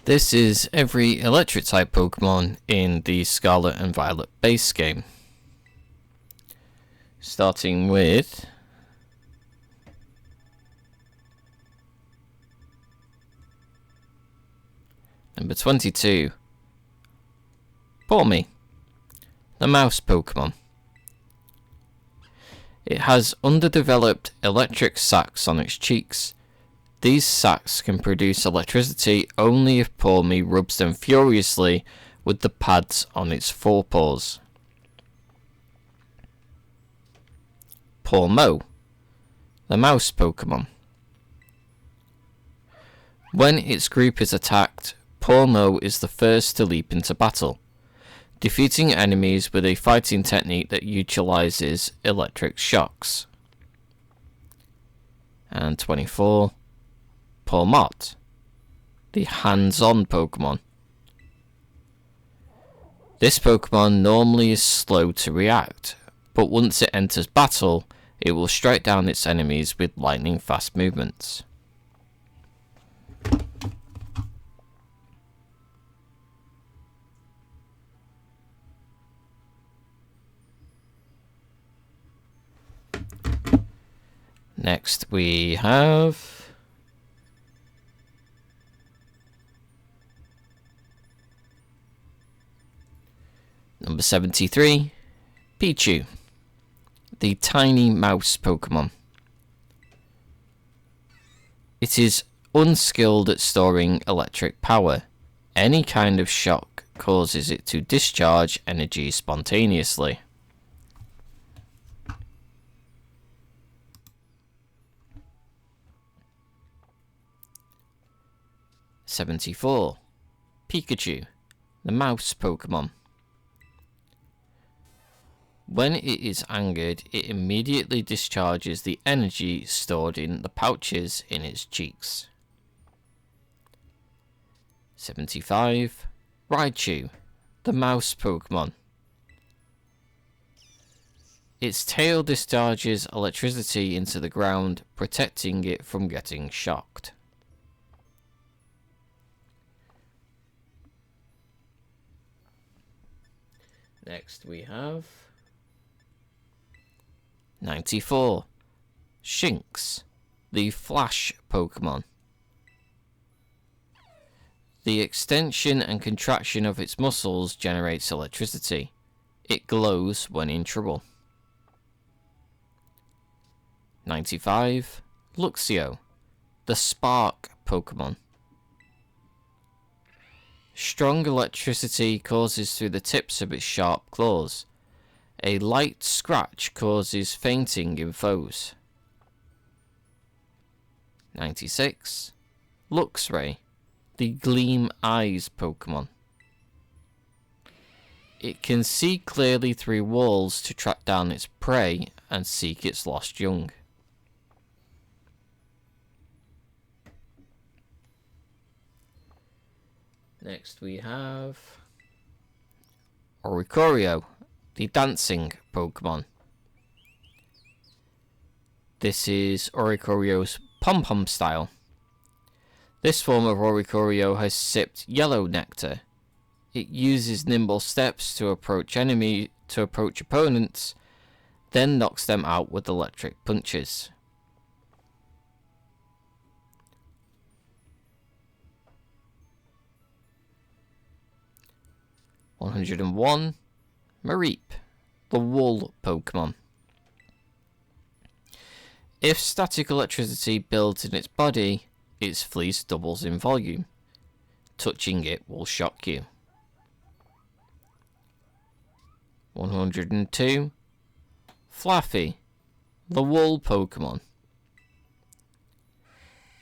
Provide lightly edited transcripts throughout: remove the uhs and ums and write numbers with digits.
This is every electric type Pokemon in the Scarlet and Violet base game. Starting with number 22, Pawmi, the mouse Pokemon. It has underdeveloped electric sacs on its cheeks. These sacs can produce electricity only if Pawmi rubs them furiously with the pads on its forepaws. Pawmo, the mouse Pokemon. When its group is attacked, Pawmo is the first to leap into battle, defeating enemies with a fighting technique that utilizes electric shocks. And 24, Pawmot, the hands-on Pokemon. This Pokemon normally is slow to react, but once it enters battle, it will strike down its enemies with lightning-fast movements. Next we have number 73, Pichu, the tiny mouse Pokemon. It is unskilled at storing electric power. Any kind of shock causes it to discharge energy spontaneously. '74, Pikachu, the mouse Pokemon. When it is angered, it immediately discharges the energy stored in the pouches in its cheeks. 75, Raichu, the mouse Pokemon. Its tail discharges electricity into the ground, protecting it from getting shocked. Next we have 94, Shinx, the Flash Pokemon. The extension and contraction of its muscles generates electricity. It glows when in trouble. 95, Luxio, the Spark Pokemon. Strong electricity causes through the tips of its sharp claws. A light scratch causes fainting in foes. 96, Luxray, the Gleam Eyes Pokemon. It can see clearly through walls to track down its prey and seek its lost young. Next we have Oricorio, the dancing Pokemon. This is Oricorio's pom-pom style. This form of Oricorio has sipped yellow nectar. It uses nimble steps to approach opponents, then knocks them out with electric punches. '101, Mareep, the wool Pokemon. If static electricity builds in its body, its fleece doubles in volume. Touching it will shock you. 102, Fluffy, the wool Pokemon.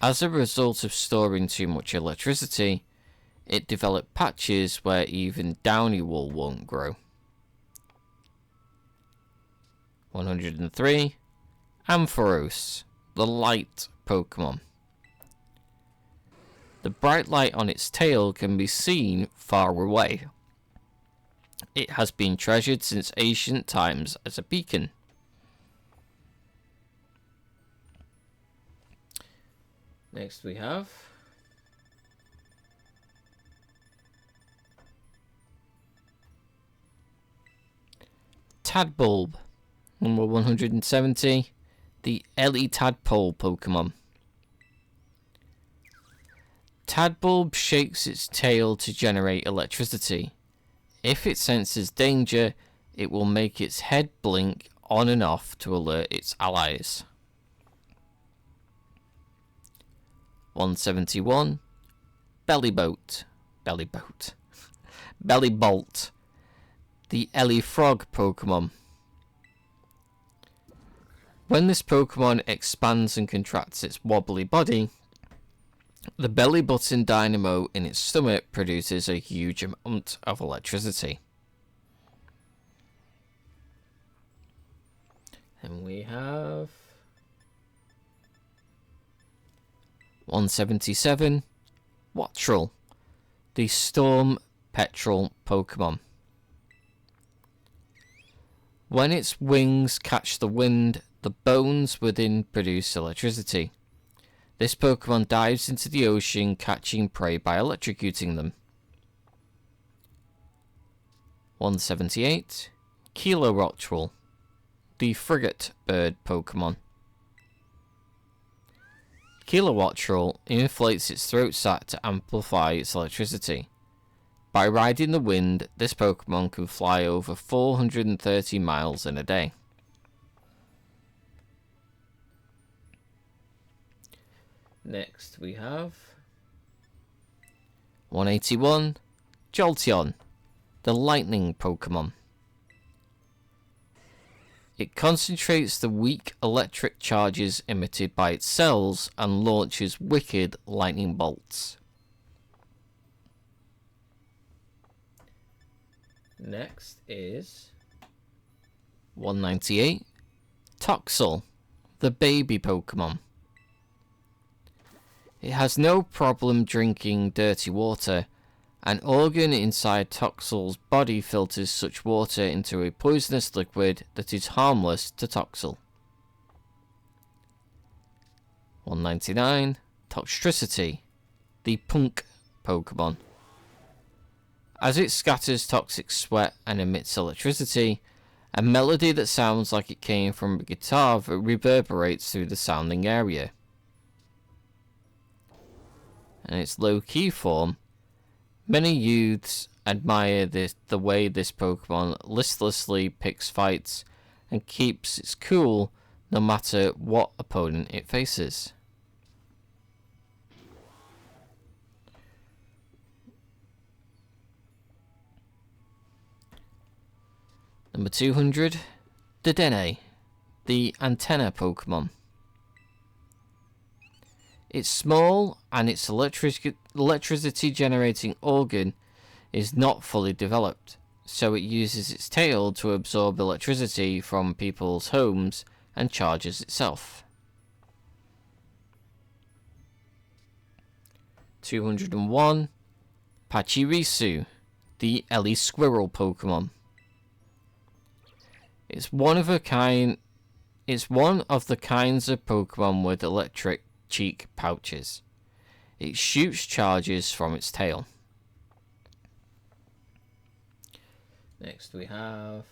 As a result of storing too much electricity, it developed patches where even downy wool won't grow. 103, Ampharos, the light Pokemon. The bright light on its tail can be seen far away. It has been treasured since ancient times as a beacon. Next we have Tadbulb. Number 170. The Ellie Tadpole Pokemon. Tadbulb shakes its tail to generate electricity. If it senses danger, it will make its head blink on and off to alert its allies. 171. Bellybolt. The Ellie Frog Pokemon. When this Pokemon expands and contracts its wobbly body, the belly button dynamo in its stomach produces a huge amount of electricity. And we have 177. Wattrel, the Storm Petrel Pokemon. When its wings catch the wind, the bones within produce electricity. This Pokemon dives into the ocean, catching prey by electrocuting them. 178. Kilowattrel, the Frigate Bird Pokemon. Kilowattrel inflates its throat sac to amplify its electricity. By riding the wind, this Pokemon can fly over 430 miles in a day. Next we have 181. Jolteon, the Lightning Pokemon. It concentrates the weak electric charges emitted by its cells and launches wicked lightning bolts. Next is 198. Toxel, the baby Pokemon. It has no problem drinking dirty water. An organ inside Toxel's body filters such water into a poisonous liquid that is harmless to Toxel. 199. Toxtricity, the Punk Pokemon. As it scatters toxic sweat and emits electricity, a melody that sounds like it came from a guitar reverberates through the sounding area. In its low-key form, many youths admire the way this Pokemon listlessly picks fights and keeps its cool no matter what opponent it faces. Number 200. Dedenne, the Antenna Pokemon. It's small and its electricity generating organ is not fully developed, so it uses its tail to absorb electricity from people's homes and charges itself. 201. Pachirisu, the Ellie Squirrel Pokemon. It's one of the kinds of Pokemon with electric cheek pouches. It shoots charges from its tail. Next we have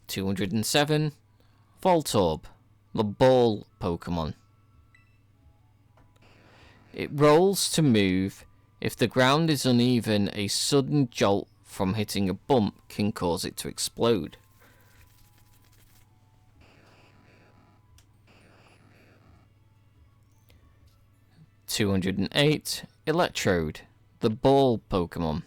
207. Voltorb, the Ball Pokemon. It rolls to move. If the ground is uneven, a sudden jolt from hitting a bump can cause it to explode. 208. Electrode, the Ball Pokemon.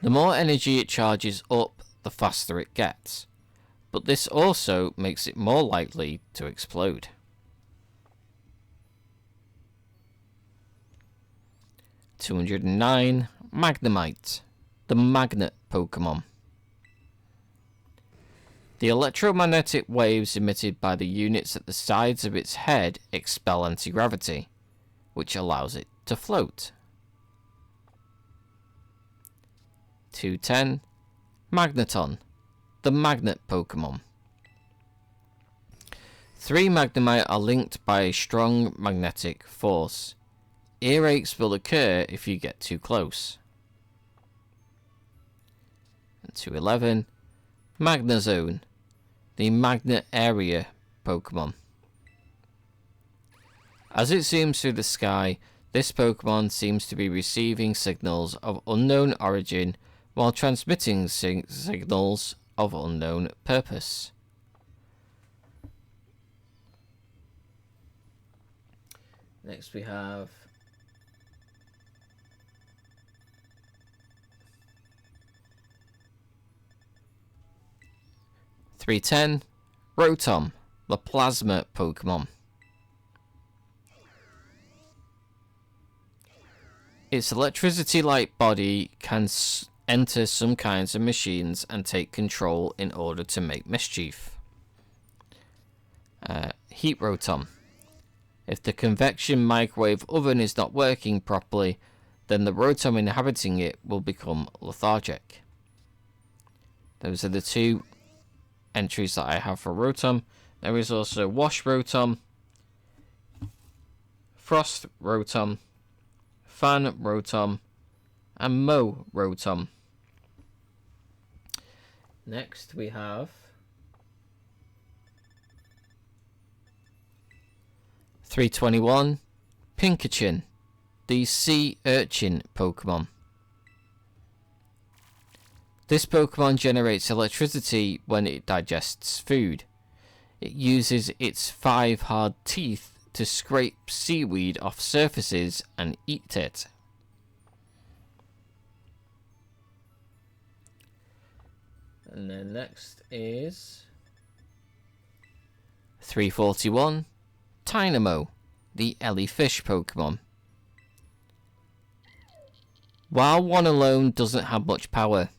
The more energy it charges up, the faster it gets, but this also makes it more likely to explode. 209. Magnemite, the Magnet Pokemon. The electromagnetic waves emitted by the units at the sides of its head expel anti-gravity, which allows it to float. 210. Magneton, the Magnet Pokemon. 3 Magnemite are linked by a strong magnetic force. Earaches will occur if you get too close. to 11. Magnezone, the magnet area Pokemon. As it zooms through the sky, this Pokemon seems to be receiving signals of unknown origin while transmitting signals of unknown purpose. Next we have .310 Rotom, the Plasma Pokemon. Its electricity-like body can enter some kinds of machines and take control in order to make mischief. Heat Rotom. If the convection microwave oven is not working properly, then the Rotom inhabiting it will become lethargic. Those are the two entries that I have for Rotom. There is also Wash Rotom, Frost Rotom, Fan Rotom, and Mow Rotom. Next we have .321 Pinkachin, the Sea Urchin Pokemon. This Pokemon generates electricity when it digests food. It uses its 5 hard teeth to scrape seaweed off surfaces and eat it. And then next is .341 Tynamo, the Jellyfish Pokemon. While one alone doesn't have much power,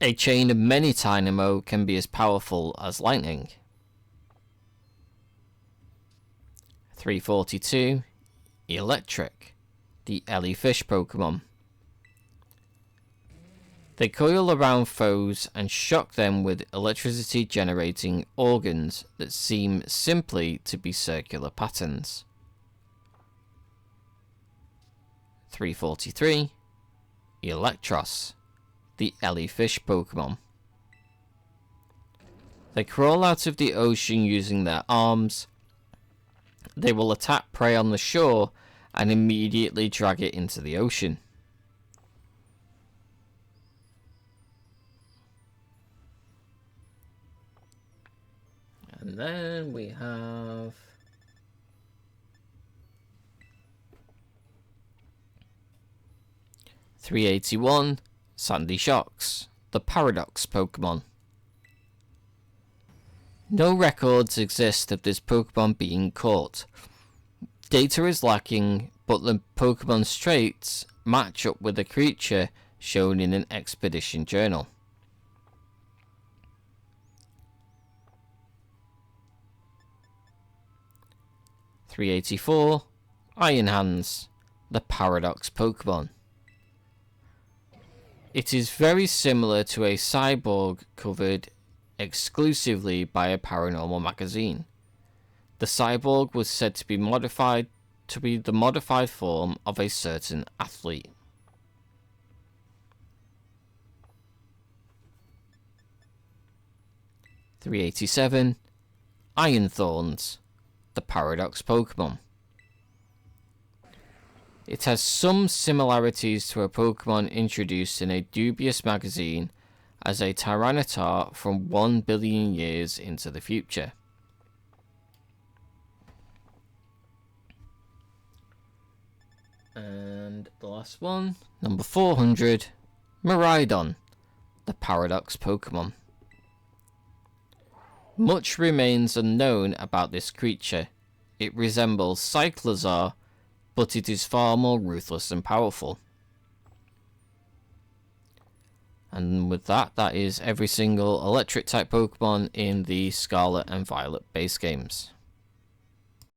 a chain of many Tynamo can be as powerful as lightning. .342 Electric, the Jellyfish Pokemon. They coil around foes and shock them with electricity generating organs that seem simply to be circular patterns. .343 Electros, the Jellyfish Pokemon. They crawl out of the ocean using their arms. They will attack prey on the shore and immediately drag it into the ocean. And then we have .381 Sandy Shocks, the Paradox Pokemon. No records exist of this Pokemon being caught. Data is lacking, but the Pokemon's traits match up with the creature shown in an expedition journal. .384 Iron Hands, the Paradox Pokemon. It is very similar to a cyborg covered exclusively by a paranormal magazine. The cyborg was said to be modified to be the modified form of a certain athlete. .387 Iron Thorns, the Paradox Pokemon. It has some similarities to a Pokemon introduced in a dubious magazine as a Tyranitar from 1 billion years into the future. And the last one, number 400, Miraidon, the Paradox Pokemon. Much remains unknown about this creature. It resembles Cyclizar, but it is far more ruthless and powerful. And with that, that is every single electric type Pokemon in the Scarlet and Violet base games.